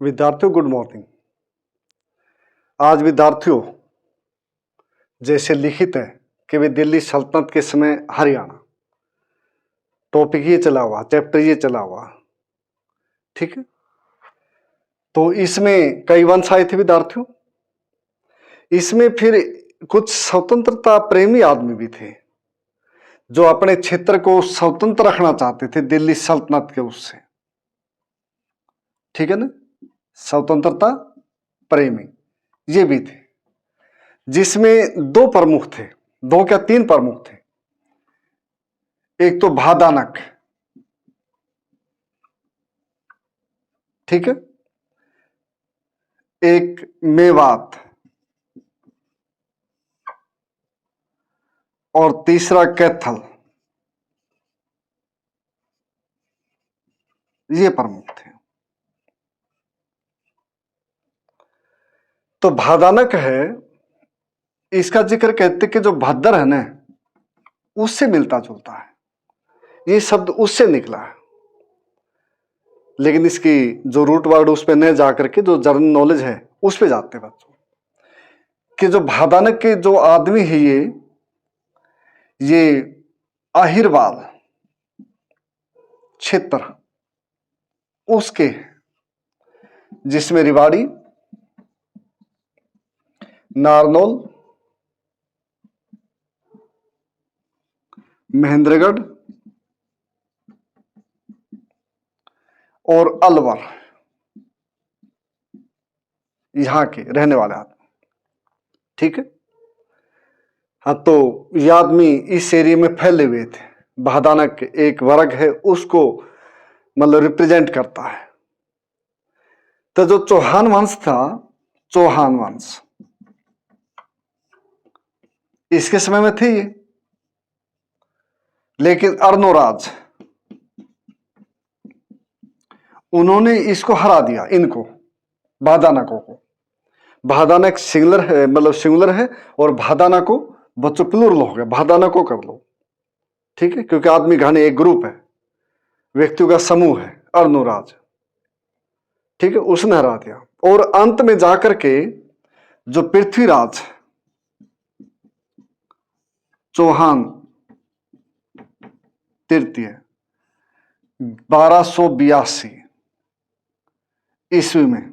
विद्यार्थियों good morning. आज विद्यार्थियों जैसे लिखित है कि वे दिल्ली सल्तनत के समय हरियाणा, टॉपिक ये चला हुआ, चैप्टर ये चला हुआ, ठीक है। तो इसमें कई वंश आए थे विद्यार्थियों। इसमें फिर कुछ स्वतंत्रता प्रेमी आदमी भी थे जो अपने क्षेत्र को स्वतंत्र रखना चाहते थे दिल्ली सल्तनत के उससे, ठीक है ना। स्वतंत्रता प्रेमी ये भी थे, जिसमें दो प्रमुख थे, दो क्या तीन प्रमुख थे। एक तो भादानक, ठीक है, एक मेवात और तीसरा कैथल, ये प्रमुख थे। तो भादानक है, इसका जिक्र कहते कि जो भद्दर है ना, उससे मिलता जुलता है, ये शब्द उससे निकला है। लेकिन इसकी जो रूट वर्ड उस पर न जाकर के जो जनरल नॉलेज है उस पे जाते हैं बच्चों, कि जो भादानक के जो आदमी है ये अहिरवाल क्षेत्र उसके, जिसमें रिवाड़ी, नारनौल, महेंद्रगढ़ और अलवर, यहां के रहने वाले आदमी, ठीक है। हाँ, तो ये आदमी इस एरिया में फैले हुए थे। भादानक एक वर्ग है, उसको मतलब रिप्रेजेंट करता है। तो जो चौहान वंश था, चौहान वंश इसके समय में थे ये, लेकिन अर्नोराज उन्होंने इसको हरा दिया, इनको भादानकों को। भादानक सिंगुलर है, मतलब सिंगुलर है, और भादाना को बच्चों प्लूरल हो गया, भादानकों कर लो, ठीक है, क्योंकि आदमी घने एक ग्रुप है, व्यक्तियों का समूह है अर्नोराज, ठीक है, उसने हरा दिया। और अंत में जाकर के जो पृथ्वीराज चौहान तृतीय 1282 ईस्वी में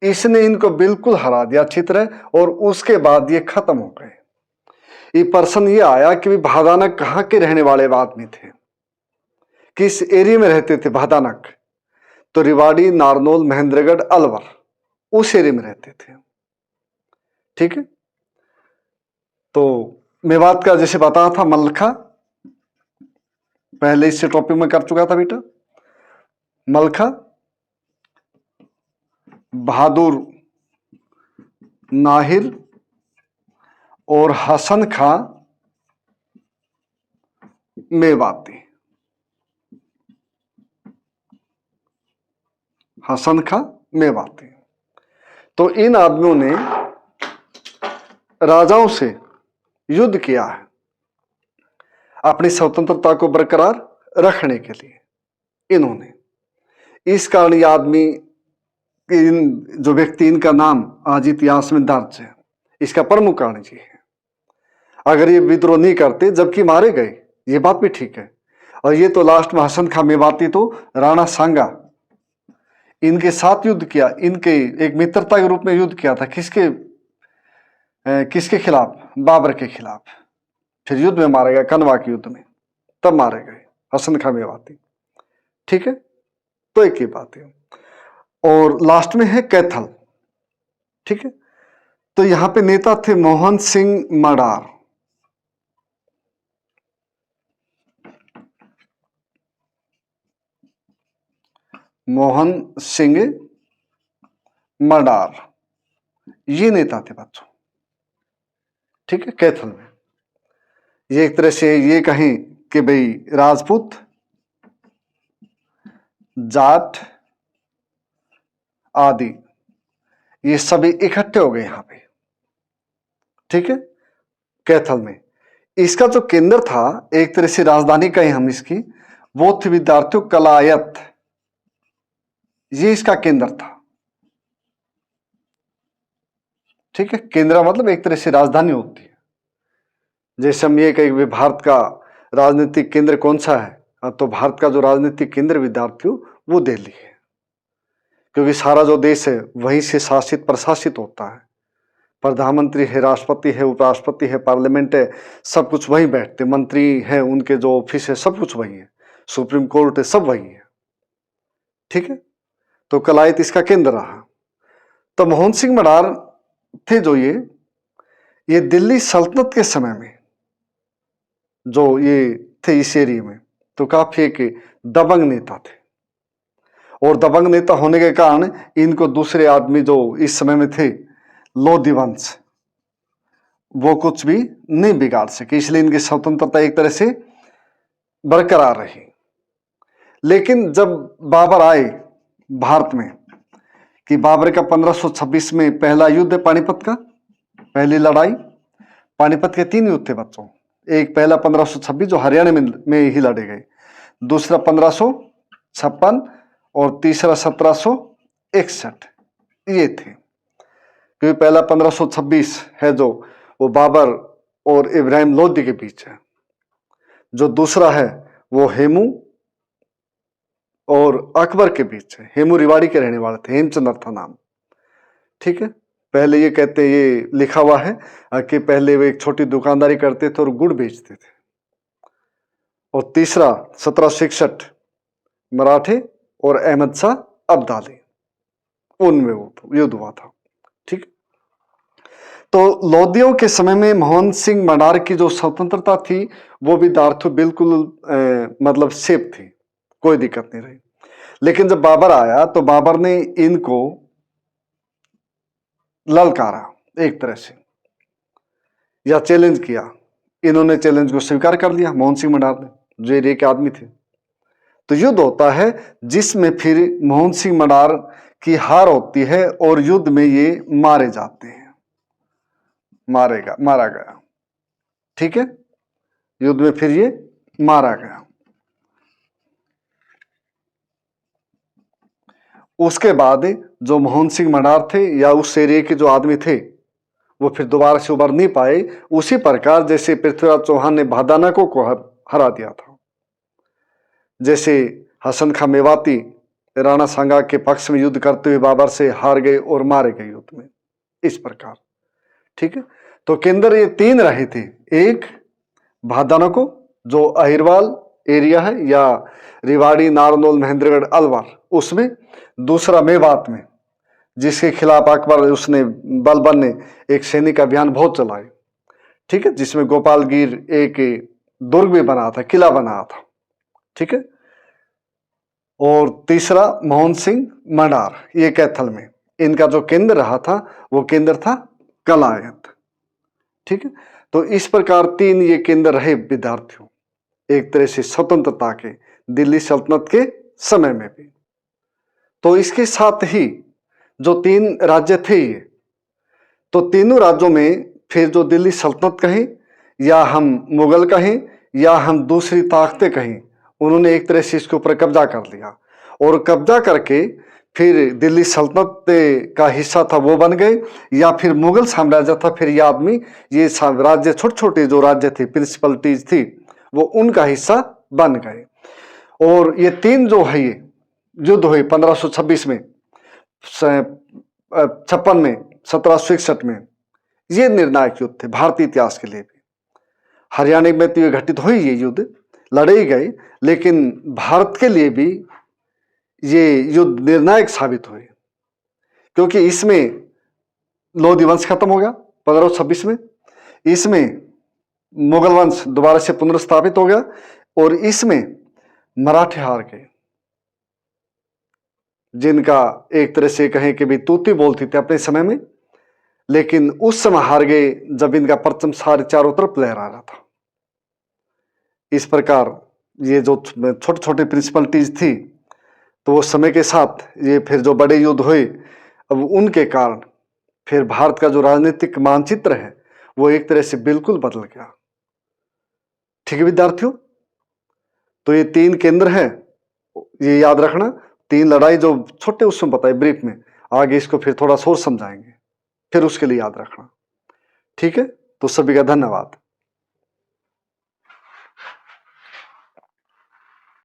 इसने इनको बिल्कुल हरा दिया, अच्छी तरह। और उसके बाद ये खत्म हो गए। ये पर्सन ये आया कि भादानक कहां के रहने वाले आदमी थे, किस एरिया में रहते थे भादानक, तो रिवाड़ी, नारनौल, महेंद्रगढ़, अलवर, उस एरिया में रहते थे, ठीक है। तो मेवात का जैसे बताया था, मलखा पहले इससे टॉपिक में कर चुका था बेटा। मलखा, बहादुर, नाहिर और हसन खां मेवाती, हसन खां मेवाती। तो इन आदमियों ने राजाओं से युद्ध किया है अपनी स्वतंत्रता को बरकरार रखने के लिए इन्होंने। इस कारण ये आदमी, जो व्यक्ति, इनका नाम आज इतिहास में दर्ज है। इसका प्रमुख कारण ये है। अगर ये विद्रोह नहीं करते जबकि मारे गए, ये बात भी ठीक है। और ये तो लास्ट में हसन खां मेवाती तो राणा सांगा इनके साथ युद्ध किया, इनके एक मित्रता के रूप में युद्ध किया था। किसके खिलाफ? बाबर के खिलाफ। फिर युद्ध में मारे गए, कनवा के युद्ध में, तब मारे गए हसन खां मेवाती, ठीक है। तो एक ही बात है। और लास्ट में है कैथल, ठीक है। तो यहां पे नेता थे मोहन सिंह मडार, मोहन सिंह मडार, ये नेता थे बच्चों, ठीक है, कैथल में। ये एक तरह से ये कहें कि भाई राजपूत, जाट आदि ये सभी इकट्ठे हो गए यहां पे, ठीक है, कैथल में। इसका जो केंद्र था, एक तरह से राजधानी कहें हम इसकी, वो थी विद्यार्थियों कलायत, ये इसका केंद्र था। ठीक है, केंद्र मतलब एक तरह से राजधानी होती है। जैसे हम ये कहें भारत का राजनीतिक केंद्र कौन सा है, तो भारत का जो राजनीतिक केंद्र विद्यार्थियों वो दिल्ली है, क्योंकि सारा जो देश है वहीं से शासित प्रशासित होता है। प्रधानमंत्री है, राष्ट्रपति है, उपराष्ट्रपति है, पार्लियामेंट है, सब कुछ वहीं बैठते, मंत्री हैं, उनके जो ऑफिस है सब कुछ वहीं है, सुप्रीम कोर्ट है, सब वहीं है। ठीक है, तो कलायत इसका केंद्र रहा। तो मोहन सिंह मडार थे जो ये दिल्ली सल्तनत के समय में जो ये थे इस एरिया में, तो काफी एक दबंग नेता थे। और दबंग नेता होने के कारण इनको दूसरे आदमी जो इस समय में थे लोधी वंश, वो कुछ भी नहीं बिगाड़ सके, इसलिए इनकी स्वतंत्रता एक तरह से बरकरार रही। लेकिन जब बाबर आए भारत में, कि बाबर का 1526 में पहला युद्ध है पानीपत का, पहली लड़ाई। पानीपत के 3 युद्ध थे बच्चों, एक पहला 1526 जो हरियाणा में ही लड़े गए, दूसरा 1556 और तीसरा 1761, ये थे। क्योंकि पहला 1526 है जो वो बाबर और इब्राहिम लोदी के बीच है, जो दूसरा है वो हेमू और अकबर के बीच है। हेमू रिवाड़ी के रहने वाले थे, हेमचंद्र था नाम। ठीक है, पहले ये कहते ये लिखा हुआ है कि पहले वे एक छोटी दुकानदारी करते थे और गुड़ बेचते थे। और तीसरा 1761 मराठे और अहमद शाह अब्दाली, उनमें वो युद्ध हुआ था। ठीक, तो लोदियों के समय में मोहन सिंह मडार की जो स्वतंत्रता थी वो विद्यार्थियों बिल्कुल मतलब सेफ थी, कोई दिक्कत नहीं रही। लेकिन जब बाबर आया तो बाबर ने इनको ललकारा एक तरह से, या चैलेंज किया। इन्होंने चैलेंज को स्वीकार कर लिया, मोहन सिंह मडार ने, जो एरिया के आदमी थे। तो युद्ध होता है जिसमें फिर मोहन सिंह मडार की हार होती है और युद्ध में ये मारे जाते हैं, मारा गया। ठीक है, युद्ध में फिर ये मारा गया। उसके बाद जो मोहन सिंह मडार थे या उस एरिया के जो आदमी थे वो फिर दोबारा से उभर नहीं पाए, उसी प्रकार जैसे पृथ्वीराज चौहान ने भादाना को हरा दिया था, जैसे हसन खां मेवाती राणा सांगा के पक्ष में युद्ध करते हुए बाबर से हार गए और मारे गए युद्ध में, इस प्रकार। ठीक है, तो केंद्र ये 3 रहे थे, एक भादानको जो अहिरवाल एरिया है या रिवाड़ी नारनौल महेंद्रगढ़ अलवर उसमें, दूसरा मेवात में जिसके खिलाफ अकबर उसने बलबन ने एक सैनिक अभियान बहुत चलाए। ठीक है, जिसमें गोपालगीर एक दुर्ग भी बना था, किला बना था। ठीक है, और तीसरा मोहन सिंह मडार ये कैथल में, इनका जो केंद्र रहा था वो केंद्र था कलायत। ठीक है, तो इस प्रकार 3 ये केंद्र रहे विद्यार्थियों एक तरह से स्वतंत्रता के, दिल्ली सल्तनत के समय में भी। तो इसके साथ ही जो 3 राज्य थे ये, तो तीनों राज्यों में फिर जो दिल्ली सल्तनत कहें या हम मुगल कहें या हम दूसरी ताकतें कहें, उन्होंने एक तरह से इसके ऊपर कब्जा कर लिया। और कब्जा करके फिर दिल्ली सल्तनत का हिस्सा था वो बन गए, या फिर मुगल साम्राज्य था, फिर ये आदमी ये राज्य छोटे छोटे जो राज्य थे, प्रिंसिपलिटीज थी, वो उनका हिस्सा बन गए। और ये 3 जो है ये युद्ध हुए 1526 में, 56 में, 1761 में, ये निर्णायक युद्ध थे भारतीय इतिहास के लिए भी। हरियाणा में तो ये घटित हुई ये युद्ध, लड़े ही गए, लेकिन भारत के लिए भी ये युद्ध निर्णायक साबित हुए, क्योंकि इसमें लोधी वंश खत्म हो गया 1526 में, इसमें मुगल वंश दोबारा से पुनर्स्थापित हो गया, और इसमें मराठे हार गए, जिनका एक तरह से कहें कि भी तूती बोलती थी अपने समय में, लेकिन उस समय हार गए जब इनका परचम सारे चारों तरफ लहरा रहा था। इस प्रकार ये जो छोटे छोटे प्रिंसिपलिटीज थी, तो वो समय के साथ ये फिर जो बड़े युद्ध हुए, अब उनके कारण फिर भारत का जो राजनीतिक मानचित्र है वो एक तरह से बिल्कुल बदल गया। ठीक है विद्यार्थियों, तो ये 3 केंद्र हैं, ये याद रखना। 3 लड़ाई जो छोटे उसमें बताए ब्रीफ में, आगे इसको फिर थोड़ा सोच समझाएंगे, फिर उसके लिए याद रखना। ठीक है, तो सभी का धन्यवाद।